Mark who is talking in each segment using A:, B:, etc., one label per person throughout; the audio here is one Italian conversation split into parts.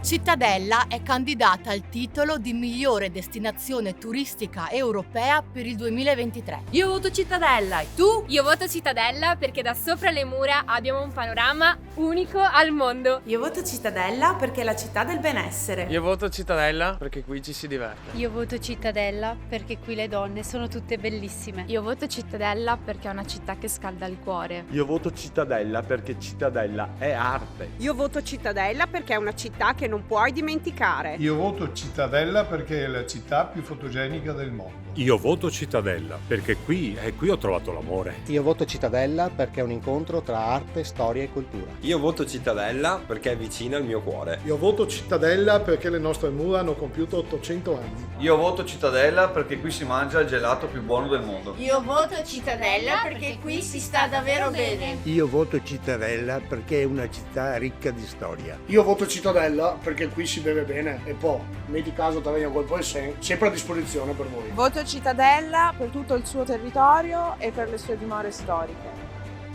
A: Cittadella è candidata al titolo di migliore destinazione turistica europea per il 2023.
B: Io voto Cittadella, tu?
C: Io voto Cittadella perché da sopra le mura abbiamo un panorama unico al mondo.
D: Io voto Cittadella perché è la città del benessere.
E: Io voto Cittadella perché qui ci si diverte.
F: Io voto Cittadella perché qui le donne sono tutte bellissime.
C: Io voto Cittadella perché è una città che scalda il cuore.
G: Io voto Cittadella perché Cittadella è arte.
H: Io voto Cittadella perché è una città che non puoi dimenticare.
I: Io voto Cittadella perché è la città più fotogenica del mondo.
J: Io voto Cittadella perché qui ho trovato l'amore.
K: Io voto Cittadella perché è un incontro tra arte, storia e cultura.
L: Io voto Cittadella perché è vicina al mio cuore.
M: Io voto Cittadella perché le nostre mura hanno compiuto 800 anni.
N: Io voto Cittadella perché qui si mangia il gelato più buono del mondo.
O: Io voto Cittadella perché qui si sta davvero bene.
P: Io voto Cittadella perché è una città ricca di storia.
Q: Io voto Cittadella perché qui si beve bene e poi, metti caso te venga colpo e sempre a disposizione per voi.
R: Voto Cittadella per tutto il suo territorio e per le sue dimore storiche.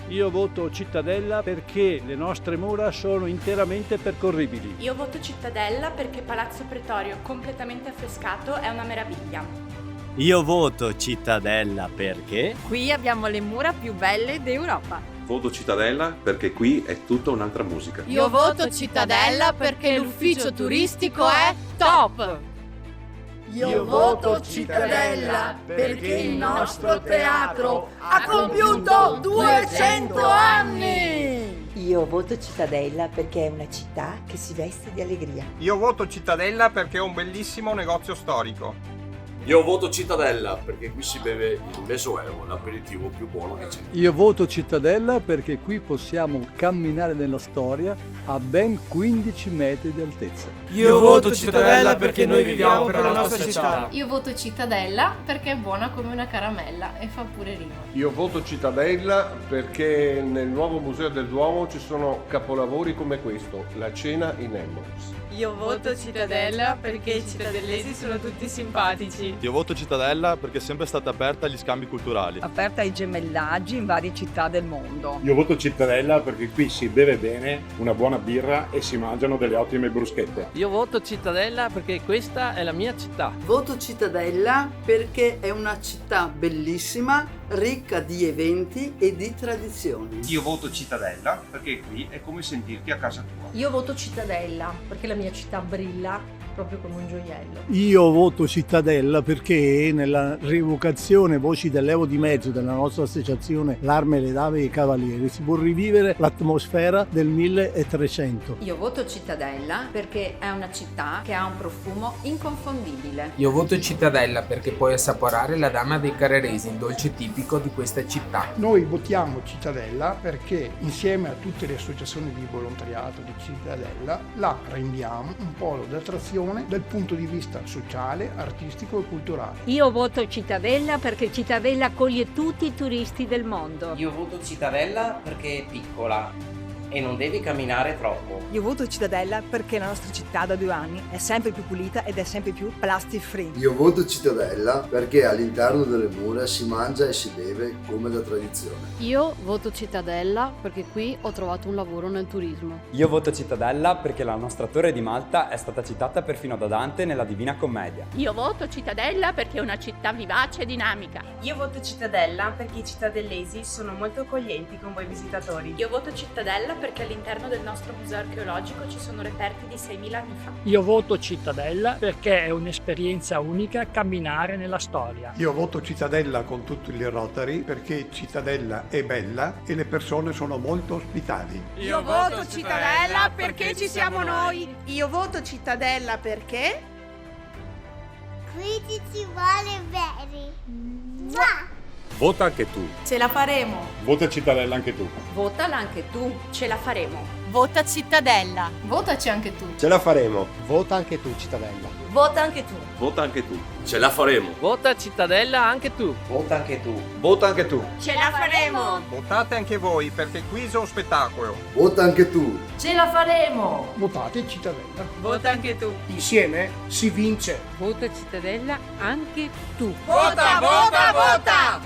S: Io voto Cittadella perché le nostre mura sono interamente percorribili.
T: Io voto Cittadella perché Palazzo Pretorio completamente affrescato è una meraviglia.
B: Io voto Cittadella perché qui abbiamo le mura più belle d'Europa.
G: Voto Cittadella perché qui è tutta un'altra musica.
A: Io voto Cittadella perché l'ufficio turistico è top!
O: Io voto Cittadella perché il nostro teatro ha compiuto 200 anni!
Q: Io voto Cittadella perché è una città che si veste di allegria.
F: Io voto Cittadella perché è un bellissimo negozio storico.
L: Io voto Cittadella perché qui si beve il Mesoevo, l'aperitivo più buono che c'è.
S: Io voto Cittadella perché qui possiamo camminare nella storia a ben 15 metri di altezza.
E: Io voto Cittadella perché noi viviamo per la nostra città.
C: Io voto Cittadella perché è buona come una caramella e fa pure rima.
G: Io voto Cittadella perché nel nuovo Museo del Duomo ci sono capolavori come questo, la cena in Emmons.
B: Io voto Cittadella perché i cittadellesi sono tutti simpatici.
C: Io voto Cittadella perché è sempre stata aperta agli scambi culturali.
B: Aperta ai gemellaggi in varie città del mondo.
I: Io voto Cittadella perché qui si beve bene, una buona birra e si mangiano delle ottime bruschette.
E: Io voto Cittadella perché questa è la mia città.
O: Voto Cittadella perché è una città bellissima, ricca di eventi e di tradizioni.
F: Io voto Cittadella perché qui è come sentirti a casa tua.
C: Io voto Cittadella perché la mia città brilla proprio come un gioiello.
S: Io voto Cittadella perché nella rievocazione Voci dell'Evo di Mezzo della nostra associazione L'Arme, le Dame e i Cavalieri si può rivivere l'atmosfera del 1300.
T: Io voto Cittadella perché è una città che ha un profumo inconfondibile.
U: Io voto Cittadella perché puoi assaporare la Dama dei Carraresi, il dolce tipico di questa città.
Q: Noi votiamo Cittadella perché insieme a tutte le associazioni di volontariato di Cittadella la rendiamo un polo d'attrazione dal punto di vista sociale, artistico e culturale.
F: Io voto Cittadella perché Cittadella accoglie tutti i turisti del mondo.
V: Io voto Cittadella perché è piccola e non devi camminare troppo.
R: Io voto Cittadella perché la nostra città da 2 anni è sempre più pulita ed è sempre più plastic free.
W: Io voto Cittadella perché all'interno delle mura si mangia e si beve come da tradizione.
F: Io voto Cittadella perché qui ho trovato un lavoro nel turismo.
X: Io voto Cittadella perché la nostra torre di Malta è stata citata perfino da Dante nella Divina Commedia.
F: Io voto Cittadella perché è una città vivace e dinamica.
D: Io voto Cittadella perché i cittadellesi sono molto accoglienti con voi visitatori.
T: Io voto Cittadella perché all'interno del nostro museo archeologico ci sono reperti di 6.000 anni fa.
F: Io voto Cittadella perché è un'esperienza unica camminare nella storia.
I: Io voto Cittadella con tutti gli Rotary perché Cittadella è bella e le persone sono molto ospitali.
H: Io voto Cittadella perché ci siamo noi.
D: Io voto Cittadella perché
O: Qui ci vuole bene.
J: Vota anche tu.
T: Ce la faremo.
I: Vota Cittadella anche tu.
T: Votala anche tu. Ce la faremo.
A: Vota Cittadella.
C: Votaci anche tu.
L: Ce la faremo.
K: Vota anche tu Cittadella.
C: Vota anche tu.
G: Vota anche tu.
L: Ce la faremo.
E: Vota Cittadella anche tu.
V: Vota anche tu.
N: Vota anche tu.
O: Ce la faremo.
F: Votate anche voi perché qui è un spettacolo.
W: Vota anche tu.
C: Ce la faremo.
Q: Votate Cittadella.
B: Vota anche tu.
Q: Insieme si vince.
F: Vota Cittadella anche tu.
H: Vota, vota, vota!